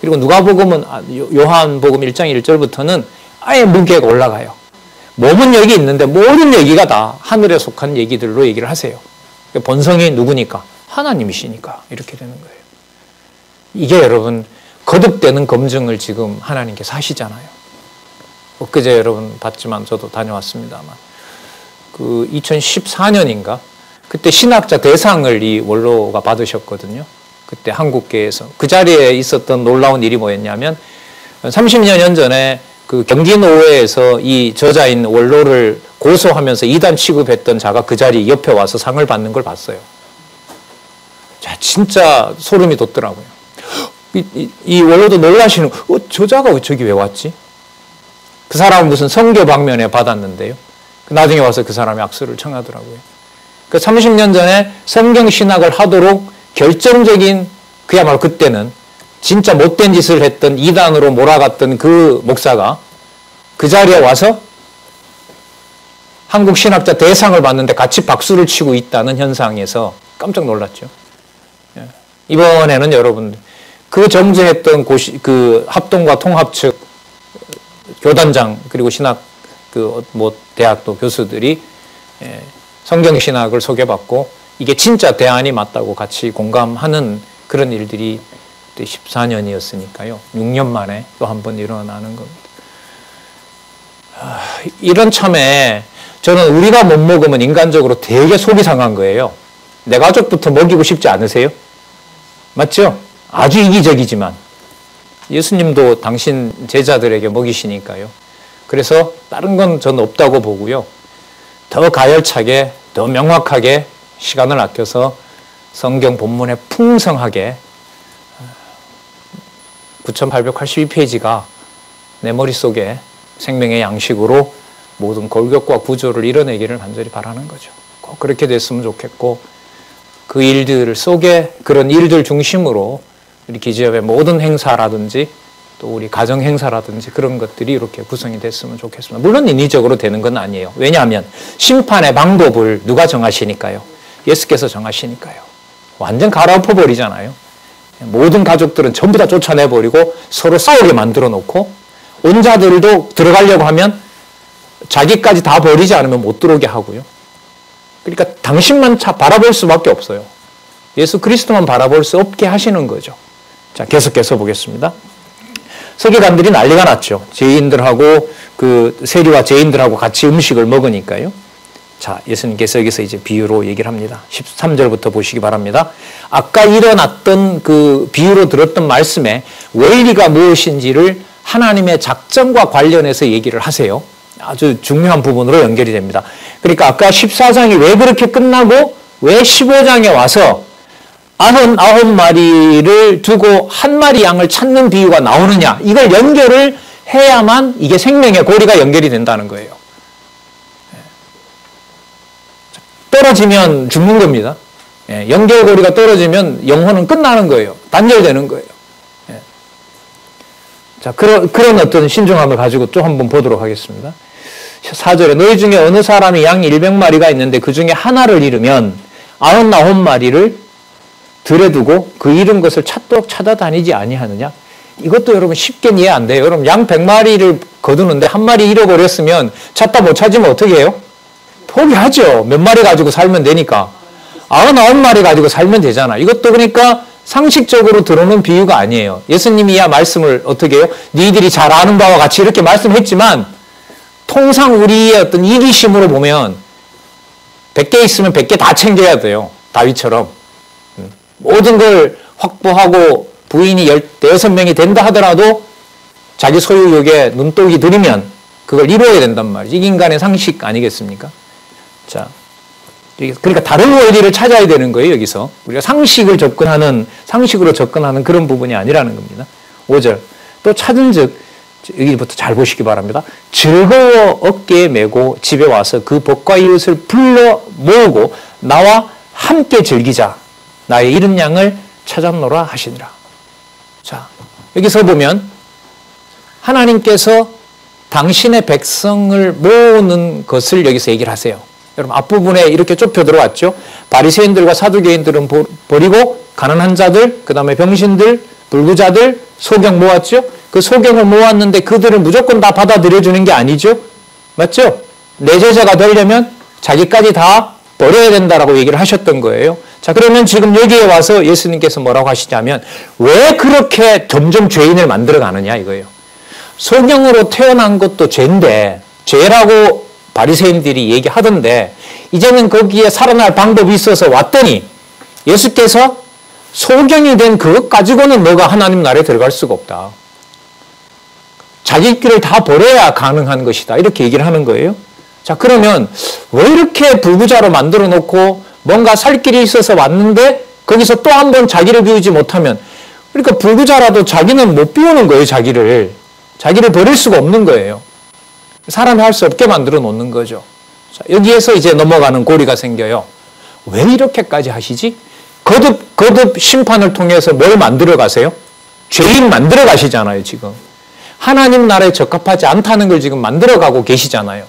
그리고 누가복음은 요한복음 1장 1절부터는 아예 무게가 올라가요. 몸은 여기 있는데 모든 얘기가 다 하늘에 속한 얘기들로 얘기를 하세요. 본성이 누구니까? 하나님이시니까 이렇게 되는 거예요. 이게 여러분 거듭되는 검증을 지금 하나님께서 하시잖아요. 엊그제 여러분 봤지만 저도 다녀왔습니다만 그 2014년인가 그때 신학자 대상을 이 원로가 받으셨거든요. 그때 한국계에서 그 자리에 있었던 놀라운 일이 뭐였냐면 30여 전에 그 경기노회에서 이 저자인 원로를 고소하면서 이단 취급했던 자가 그 자리 옆에 와서 상을 받는 걸 봤어요. 자, 진짜 소름이 돋더라고요. 이 원로도 놀라시는, 저자가 저기 왜 왔지? 그 사람은 무슨 성교 방면에 받았는데요. 나중에 와서 그 사람이 악수를 청하더라고요. 그 30년 전에 성경 신학을 하도록 결정적인, 그야말로 그때는 진짜 못된 짓을 했던 이단으로 몰아갔던 그 목사가 그 자리에 와서 한국 신학자 대상을 받는데 같이 박수를 치고 있다는 현상에서 깜짝 놀랐죠. 이번에는 여러분 그 정죄했던 그 합동과 통합 측 교단장 그리고 신학 그 뭐 대학도 교수들이 성경 신학을 소개받고 이게 진짜 대안이 맞다고 같이 공감하는 그런 일들이 14년이었으니까요. 6년 만에 또 한 번 일어나는 겁니다. 이런 참에 저는 우리가 못 먹으면 인간적으로 되게 속이 상한 거예요. 내 가족부터 먹이고 싶지 않으세요? 맞죠? 아주 이기적이지만 예수님도 당신 제자들에게 먹이시니까요. 그래서 다른 건 저는 없다고 보고요. 더 가열차게, 더 명확하게 시간을 아껴서 성경 본문에 풍성하게 9882페이지가 내 머릿속에 생명의 양식으로 모든 골격과 구조를 이뤄내기를 간절히 바라는 거죠. 꼭 그렇게 됐으면 좋겠고 그 일들 속에 그런 일들 중심으로 우리 기지협의 모든 행사라든지 또 우리 가정 행사라든지 그런 것들이 이렇게 구성이 됐으면 좋겠습니다. 물론 인위적으로 되는 건 아니에요. 왜냐하면 심판의 방법을 누가 정하시니까요. 예수께서 정하시니까요. 완전 갈아엎어 버리잖아요. 모든 가족들은 전부 다 쫓아내버리고 서로 싸우게 만들어 놓고 온자들도 들어가려고 하면 자기까지 다 버리지 않으면 못 들어오게 하고요. 그러니까 당신만 바라볼 수밖에 없어요. 예수 그리스도만 바라볼 수 없게 하시는 거죠. 자, 계속해서 보겠습니다. 서기관들이 난리가 났죠. 죄인들하고 그 세리와 죄인들하고 같이 음식을 먹으니까요. 자, 예수님께서 여기서 이제 비유로 얘기를 합니다. 13절부터 보시기 바랍니다. 아까 일어났던 그 비유로 들었던 말씀에 원리가 무엇인지를 하나님의 작정과 관련해서 얘기를 하세요. 아주 중요한 부분으로 연결이 됩니다. 그러니까 아까 14장이 왜 그렇게 끝나고 왜 15장에 와서 99마리를 두고 한 마리 양을 찾는 비유가 나오느냐. 이걸 연결을 해야만 이게 생명의 고리가 연결이 된다는 거예요. 떨어지면 죽는 겁니다. 연결고리가 떨어지면 영혼은 끝나는 거예요. 단절되는 거예요. 자, 그런 어떤 신중함을 가지고 또 한번 보도록 하겠습니다. 4절에 너희 중에 어느 사람이 양 100마리가 있는데 그 중에 하나를 잃으면 99마리를 들에 두고 그 잃은 것을 찾도록 찾아다니지 아니하느냐? 이것도 여러분 쉽게 이해 안 돼요. 여러분 양 100마리를 거두는데 한 마리 잃어버렸으면 찾다 못 찾으면 어떻게 해요? 포기하죠. 몇 마리 가지고 살면 되니까. 99마리 가지고 살면 되잖아. 이것도 그러니까 상식적으로 들어오는 비유가 아니에요. 예수님이 이 말씀을 어떻게 해요? 니들이 잘 아는 바와 같이 이렇게 말씀했지만 통상 우리의 어떤 이기심으로 보면 100개 있으면 100개 다 챙겨야 돼요. 다윗처럼. 모든 걸 확보하고 부인이 16명이 된다 하더라도 자기 소유욕에 눈독이 들이면 그걸 이루어야 된단 말이죠. 이게 인간의 상식 아니겠습니까? 자, 그러니까 다른 원리를 찾아야 되는 거예요, 여기서. 우리가 상식으로 접근하는 그런 부분이 아니라는 겁니다. 5절. 또 찾은 즉, 여기부터 잘 보시기 바랍니다. 즐거워 어깨에 메고 집에 와서 그 벗과 이웃을 불러 모으고 나와 함께 즐기자. 나의 잃은 양을 찾았노라 하시니라. 자, 여기서 보면 하나님께서 당신의 백성을 모으는 것을 여기서 얘기를 하세요. 여러분 앞부분에 이렇게 좁혀 들어왔죠. 바리새인들과 사두개인들은 버리고 가난한 자들, 그 다음에 병신들, 불구자들, 소경 모았죠. 그 소경을 모았는데 그들을 무조건 다 받아들여주는 게 아니죠. 맞죠? 내 제자가 되려면 자기까지 다 버려야 된다라고 얘기를 하셨던 거예요. 자, 그러면 지금 여기에 와서 예수님께서 뭐라고 하시냐면 왜 그렇게 점점 죄인을 만들어 가느냐 이거예요. 소경으로 태어난 것도 죄인데 죄라고 바리새인들이 얘기하던데 이제는 거기에 살아날 방법이 있어서 왔더니 예수께서 소경이 된 그것 가지고는 너가 하나님 나라에 들어갈 수가 없다. 자기 길을 다 버려야 가능한 것이다. 이렇게 얘기를 하는 거예요. 자, 그러면 왜 이렇게 불구자로 만들어 놓고 뭔가 살 길이 있어서 왔는데 거기서 또 한 번 자기를 비우지 못하면 그러니까 불구자라도 자기는 못 비우는 거예요. 자기를 버릴 수가 없는 거예요. 사람이 할 수 없게 만들어 놓는 거죠. 자, 여기에서 이제 넘어가는 고리가 생겨요. 왜 이렇게까지 하시지? 거듭 심판을 통해서 뭘 만들어 가세요? 죄인 만들어 가시잖아요, 지금. 하나님 나라에 적합하지 않다는 걸 지금 만들어 가고 계시잖아요.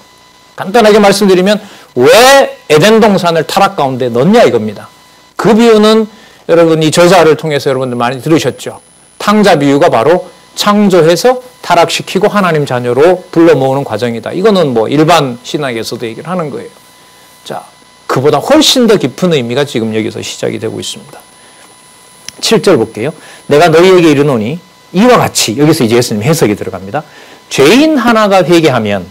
간단하게 말씀드리면 왜 에덴 동산을 타락 가운데 넣냐 이겁니다. 그 비유는 여러분 이 저자를 통해서 여러분들 많이 들으셨죠. 탕자 비유가 바로 창조해서 타락시키고 하나님 자녀로 불러 모으는 과정이다. 이거는 뭐 일반 신학에서도 얘기를 하는 거예요. 자, 그보다 훨씬 더 깊은 의미가 지금 여기서 시작이 되고 있습니다. 7절 볼게요. 내가 너희에게 이르노니 이와 같이 여기서 이제 예수님 해석이 들어갑니다. 죄인 하나가 회개하면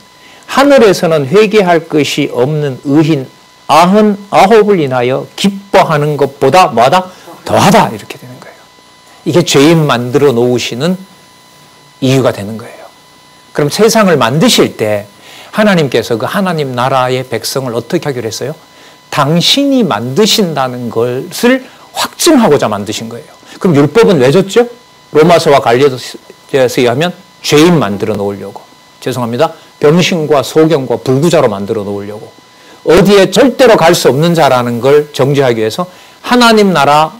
하늘에서는 회개할 것이 없는 의인 99을 인하여 기뻐하는 것보다 뭐하다? 더하다. 이렇게 되는 거예요. 이게 죄인 만들어 놓으시는 이유가 되는 거예요. 그럼 세상을 만드실 때 하나님께서 그 하나님 나라의 백성을 어떻게 하기로 했어요? 당신이 만드신다는 것을 확증하고자 만드신 거예요. 그럼 율법은 왜 줬죠? 로마서와 갈라디아서에 의하면 죄인 만들어 놓으려고. 죄송합니다. 병신과 소경과 불구자로 만들어 놓으려고. 어디에 절대로 갈 수 없는 자라는 걸 정죄하기 위해서 하나님 나라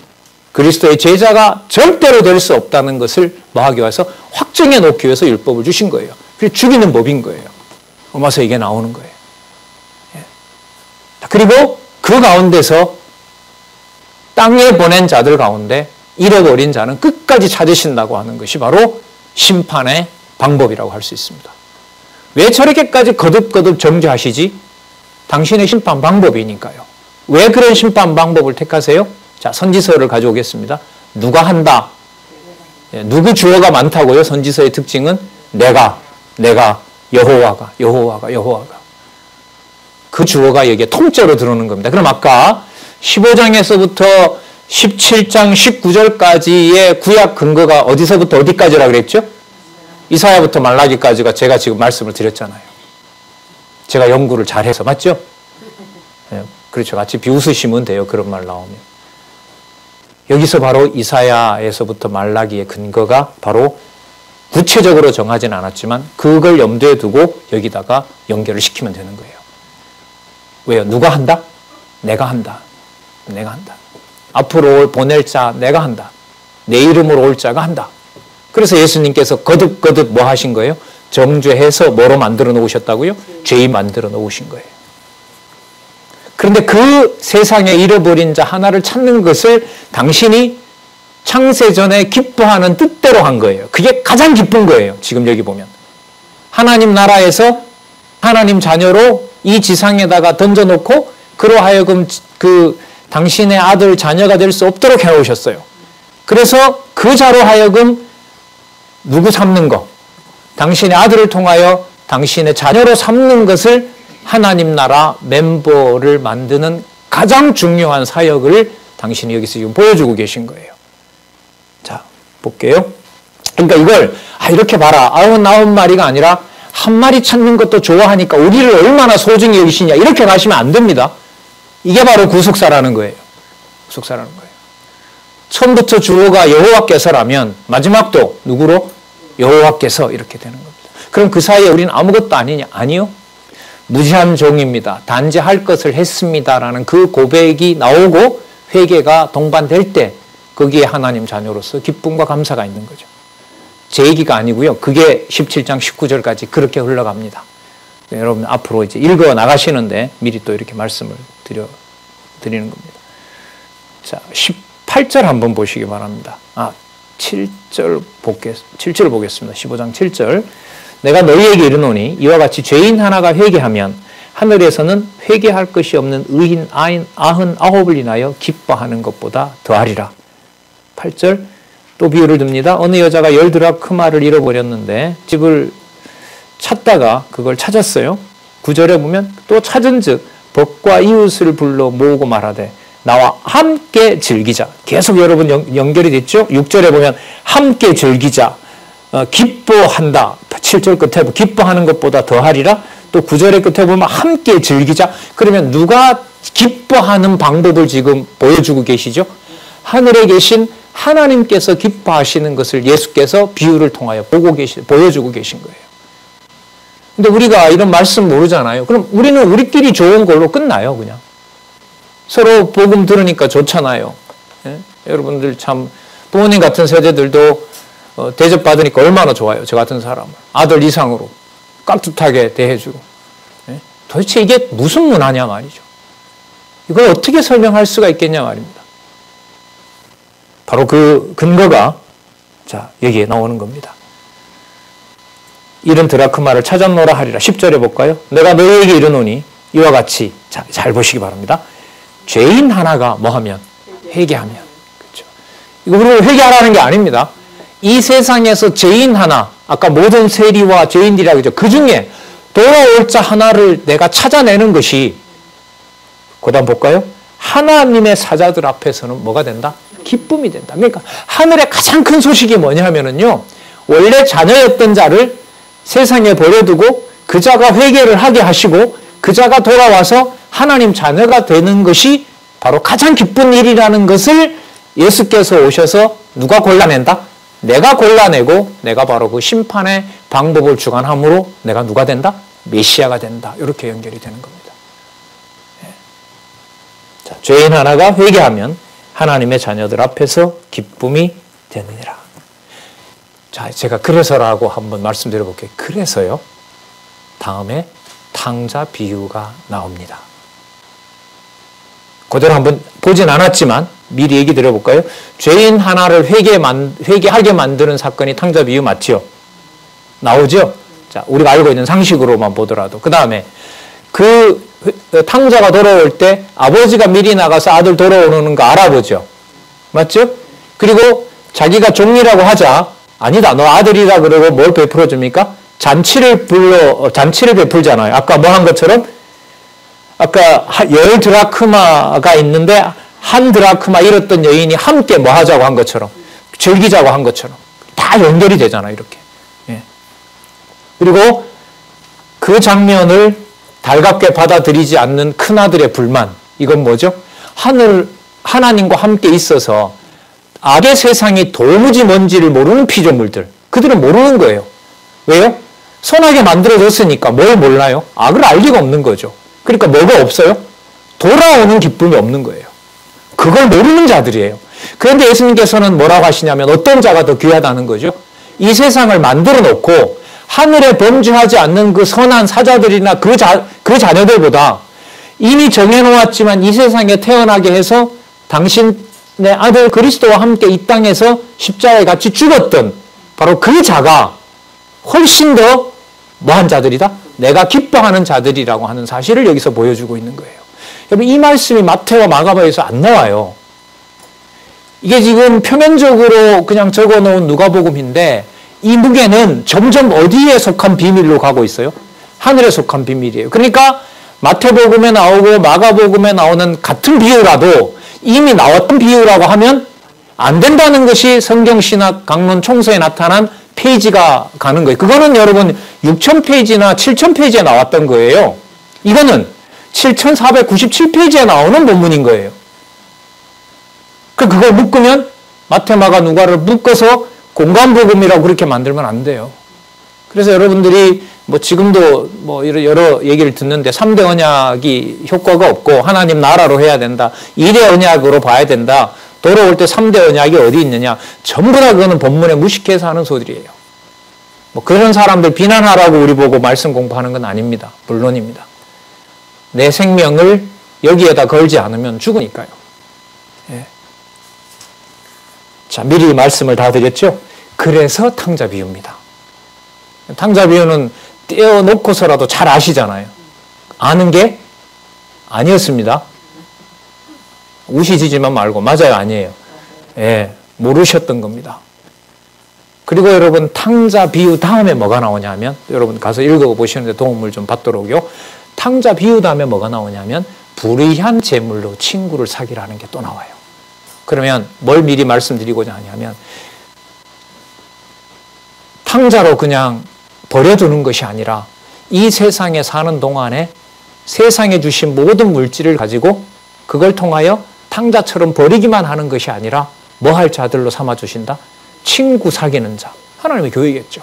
그리스도의 제자가 절대로 될 수 없다는 것을 뭐하기 위해서 확정해 놓기 위해서 율법을 주신 거예요. 그게 죽이는 법인 거예요. 로마서 이게 나오는 거예요. 그리고 그 가운데서 땅에 보낸 자들 가운데 잃어버린 자는 끝까지 찾으신다고 하는 것이 바로 심판의 방법이라고 할 수 있습니다. 왜 저렇게까지 거듭거듭 정죄하시지? 당신의 심판 방법이니까요. 왜 그런 심판 방법을 택하세요? 자, 선지서를 가져오겠습니다. 누가 한다? 누구 주어가 많다고요? 선지서의 특징은 내가, 여호와가. 그 주어가 여기에 통째로 들어오는 겁니다. 그럼 아까 15장에서부터 17장 19절까지의 구약 근거가 어디서부터 어디까지라 그랬죠? 이사야부터 말라기까지가 제가 지금 말씀을 드렸잖아요. 제가 연구를 잘해서 맞죠? 네, 그렇죠. 같이 비웃으시면 돼요. 그런 말 나오면. 여기서 바로 이사야에서부터 말라기의 근거가 바로 구체적으로 정하진 않았지만 그걸 염두에 두고 여기다가 연결을 시키면 되는 거예요. 왜요? 누가 한다? 내가 한다. 앞으로 보낼 자 내가 한다. 내 이름으로 올 자가 한다. 그래서 예수님께서 거듭 뭐 하신 거예요? 정죄해서 뭐로 만들어 놓으셨다고요? 죄인 만들어 놓으신 거예요. 그런데 그 세상에 잃어버린 자 하나를 찾는 것을 당신이 창세전에 기뻐하는 뜻대로 한 거예요. 그게 가장 기쁜 거예요. 지금 여기 보면. 하나님 나라에서 하나님 자녀로 이 지상에다가 던져놓고 그로 하여금 그 당신의 아들 자녀가 될 수 없도록 해놓으셨어요. 그래서 그 자로 하여금 누구 삼는 거, 당신의 아들을 통하여 당신의 자녀로 삼는 것을 하나님 나라 멤버를 만드는 가장 중요한 사역을 당신이 여기서 지금 보여주고 계신 거예요. 자, 볼게요. 그러니까 이걸 이렇게 봐라. 99마리가 아니라 한 마리 찾는 것도 좋아하니까 우리를 얼마나 소중히 여기시냐. 이렇게 가시면 안 됩니다. 이게 바로 구속사라는 거예요. 구속사라는 거예요. 처음부터 주어가 여호와께서라면 마지막도 누구로? 여호와께서 이렇게 되는 겁니다. 그럼 그 사이에 우리는 아무것도 아니냐? 아니요. 무지한 종입니다. 단지 할 것을 했습니다라는 그 고백이 나오고 회개가 동반될 때 거기에 하나님 자녀로서 기쁨과 감사가 있는 거죠. 제 얘기가 아니고요. 그게 17장 19절까지 그렇게 흘러갑니다. 네, 여러분 앞으로 이제 읽어 나가시는데 미리 또 이렇게 말씀을 드리는 겁니다. 자, 18절 한번 보시기 바랍니다. 7절 보겠습니다. 15장 7절. 내가 너희에게 이르노니 이와 같이 죄인 하나가 회개하면 하늘에서는 회개할 것이 없는 의인 99을 인하여 기뻐하는 것보다 더하리라. 8절 또 비유를 듭니다. 어느 여자가 10드라크마를 잃어버렸는데 집을 찾다가 그걸 찾았어요. 9절에 보면 또 찾은즉 벗과 이웃을 불러 모으고 말하되 나와 함께 즐기자. 계속 여러분 연결이 됐죠? 6절에 보면 함께 즐기자. 기뻐한다. 7절 끝에 기뻐하는 것보다 더하리라. 또 9절의 끝에 보면 함께 즐기자. 그러면 누가 기뻐하는 방법을 지금 보여주고 계시죠? 하늘에 계신 하나님께서 기뻐하시는 것을 예수께서 비유를 통하여 보여주고 계신 거예요. 근데 우리가 이런 말씀 모르잖아요. 그럼 우리는 우리끼리 좋은 걸로 끝나요, 그냥. 서로 복음 들으니까 좋잖아요. 예? 여러분들 참 부모님 같은 세대들도 대접받으니까 얼마나 좋아요. 저 같은 사람을. 아들 이상으로 깍듯하게 대해주고. 예? 도대체 이게 무슨 문화냐 말이죠. 이걸 어떻게 설명할 수가 있겠냐 말입니다. 바로 그 근거가 여기에 나오는 겁니다. 이른 드라크마를 찾았노라 하리라. 10절에 볼까요? 내가 너희에게 이르노니 이와 같이 잘 보시기 바랍니다. 죄인 하나가 뭐하면? 회개하면. 그렇죠. 이거 우리가 회개하라는 게 아닙니다. 이 세상에서 죄인 하나, 아까 모든 세리와 죄인들이라고 하죠. 그 중에 돌아올 자 하나를 내가 찾아내는 것이, 그 다음 볼까요? 하나님의 사자들 앞에서는 뭐가 된다? 기쁨이 된다. 그러니까 하늘의 가장 큰 소식이 뭐냐 하면은요, 원래 자녀였던 자를 세상에 버려두고 그 자가 회개를 하게 하시고 그 자가 돌아와서 하나님 자녀가 되는 것이 바로 가장 기쁜 일이라는 것을 예수께서 오셔서 누가 골라낸다? 내가 골라내고 내가 바로 그 심판의 방법을 주관함으로 내가 누가 된다? 메시아가 된다. 이렇게 연결이 되는 겁니다. 자, 죄인 하나가 회개하면 하나님의 자녀들 앞에서 기쁨이 되느니라. 자, 제가 그래서라고 한번 말씀드려 볼게요. 그래서요. 다음에 탕자 비유가 나옵니다. 그대로 한번 보진 않았지만 미리 얘기 드려볼까요? 죄인 하나를 회개하게 만드는 사건이 탕자 비유 맞죠? 나오죠? 자, 우리가 알고 있는 상식으로만 보더라도. 그 다음에 그 탕자가 돌아올 때 아버지가 미리 나가서 아들 돌아오는 거 알아보죠? 맞죠? 그리고 자기가 종이라고 하자. 아니다, 너 아들이라 그러고 뭘 베풀어 줍니까? 잔치를 베풀잖아요. 아까 뭐 한 것처럼? 아까 10드라크마가 있는데 한 드라크마 잃었던 여인이 함께 뭐 하자고 한 것처럼, 즐기자고 한 것처럼 다 연결이 되잖아요, 이렇게. 예. 그리고 그 장면을 달갑게 받아들이지 않는 큰아들의 불만, 이건 뭐죠? 하나님과 함께 있어서 악의 세상이 도무지 뭔지를 모르는 피조물들, 그들은 모르는 거예요. 왜요? 선하게 만들어졌으니까 뭘 몰라요? 악을 알 리가 없는 거죠. 그러니까 뭐가 없어요? 돌아오는 기쁨이 없는 거예요. 그걸 모르는 자들이에요. 그런데 예수님께서는 뭐라고 하시냐면 어떤 자가 더 귀하다는 거죠? 이 세상을 만들어 놓고 하늘에 범죄하지 않는 그 선한 사자들이나 그 자녀들보다 이미 정해놓았지만 이 세상에 태어나게 해서 당신의 아들 그리스도와 함께 이 땅에서 십자가에 같이 죽었던 바로 그 자가 훨씬 더 뭐한 자들이다? 내가 기뻐하는 자들이라고 하는 사실을 여기서 보여주고 있는 거예요. 여러분, 이 말씀이 마태와 마가복음에서 안 나와요. 이게 지금 표면적으로 그냥 적어놓은 누가복음인데 이 무게는 점점 어디에 속한 비밀로 가고 있어요? 하늘에 속한 비밀이에요. 그러니까 마태복음에 나오고 마가복음에 나오는 같은 비유라도 이미 나왔던 비유라고 하면 안 된다는 것이 성경신학 강론 총서에 나타난 페이지가 가는 거예요. 그거는 여러분 6,000페이지나 7,000페이지에 나왔던 거예요. 이거는 7,497페이지에 나오는 본문인 거예요. 그걸 묶으면 마태, 마가, 누가를 묶어서 공간복음이라고 그렇게 만들면 안 돼요. 그래서 여러분들이 지금도 여러 얘기를 듣는데 3대 언약이 효과가 없고 하나님 나라로 해야 된다. 2대 언약으로 봐야 된다. 돌아올 때 3대 언약이 어디 있느냐. 전부 다 그거는 본문에 무식해서 하는 소리예요. 그런 사람들 비난하라고 우리 보고 말씀 공부하는 건 아닙니다. 물론입니다. 내 생명을 여기에다 걸지 않으면 죽으니까요. 예. 자, 미리 말씀을 다 드렸죠? 그래서 탕자 비유입니다. 탕자 비유는 떼어놓고서라도 잘 아시잖아요. 아는 게 아니었습니다. 우시지지만 말고 맞아요, 아니에요. 예, 모르셨던 겁니다. 그리고 여러분 탕자 비유 다음에 뭐가 나오냐면 여러분 가서 읽어보시는데 도움을 좀 받도록요. 탕자 비유 다음에 뭐가 나오냐면 불의한 재물로 친구를 사귀라는 게 또 나와요. 그러면 뭘 미리 말씀드리고자 하냐면 탕자로 그냥 버려두는 것이 아니라 이 세상에 사는 동안에 세상에 주신 모든 물질을 가지고 그걸 통하여 탕자처럼 버리기만 하는 것이 아니라 뭐 할 자들로 삼아주신다? 친구 사귀는 자. 하나님의 교회겠죠.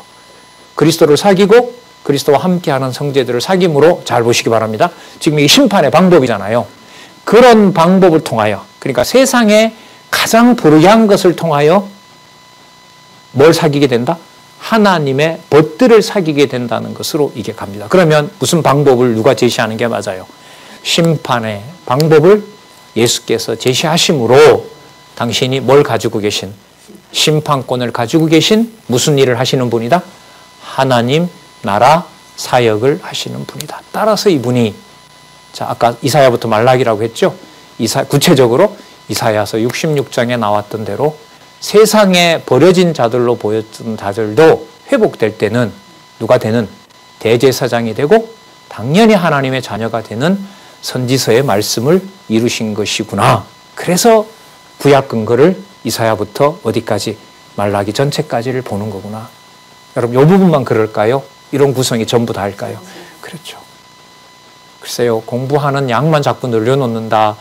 그리스도를 사귀고 그리스도와 함께하는 성제들을 사귐으로 잘 보시기 바랍니다. 지금 이게 심판의 방법이잖아요. 그런 방법을 통하여 그러니까 세상에 가장 불의한 것을 통하여 뭘 사귀게 된다? 하나님의 벗들을 사귀게 된다는 것으로 이게 갑니다. 그러면 무슨 방법을 누가 제시하는 게 맞아요? 심판의 방법을 예수께서 제시하심으로 당신이 뭘 가지고 계신? 심판권을 가지고 계신 무슨 일을 하시는 분이다? 하나님 나라 사역을 하시는 분이다. 따라서 이분이 자 아까 이사야부터 말라기라고 했죠? 구체적으로 이사야서 66장에 나왔던 대로 세상에 버려진 자들로 보였던 자들도 회복될 때는 누가 되는? 대제사장이 되고 당연히 하나님의 자녀가 되는 선지서의 말씀을 이루신 것이구나. 그래서 구약 근거를 이사야부터 어디까지? 말라기 전체까지를 보는 거구나. 여러분 이 부분만 그럴까요? 이런 구성이 전부 다일까요? 그렇죠. 글쎄요. 공부하는 양만 자꾸 늘려놓는다.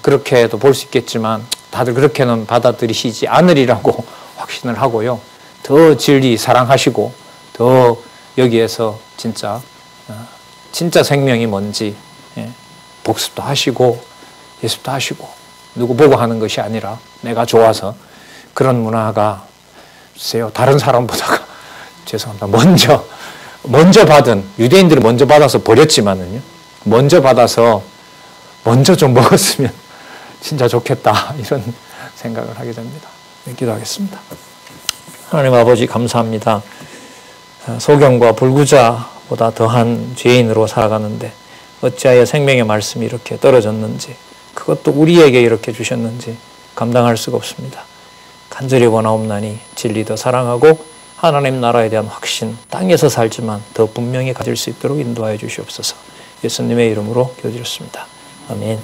그렇게도 볼 수 있겠지만 다들 그렇게는 받아들이시지 않으리라고 확신을 하고요. 더 진리 사랑하시고 더 여기에서 진짜 생명이 뭔지 복습도 하시고 예습도 하시고 누구 보고 하는 것이 아니라 내가 좋아서 그런 문화가 글쎄요. 다른 사람보다가 죄송합니다. 먼저 받은 유대인들은 먼저 받아서 버렸지만은요. 먼저 받아서 먼저 좀 먹었으면 진짜 좋겠다 이런 생각을 하게 됩니다. 기도하겠습니다. 하나님 아버지 감사합니다. 소경과 불구자보다 더한 죄인으로 살아가는데 어찌하여 생명의 말씀이 이렇게 떨어졌는지 그것도 우리에게 이렇게 주셨는지 감당할 수가 없습니다. 간절히 원하옵나니 진리 더 사랑하고 하나님 나라에 대한 확신 땅에서 살지만 더 분명히 가질 수 있도록 인도하여 주시옵소서. 예수님의 이름으로 기도드렸습니다. 아멘.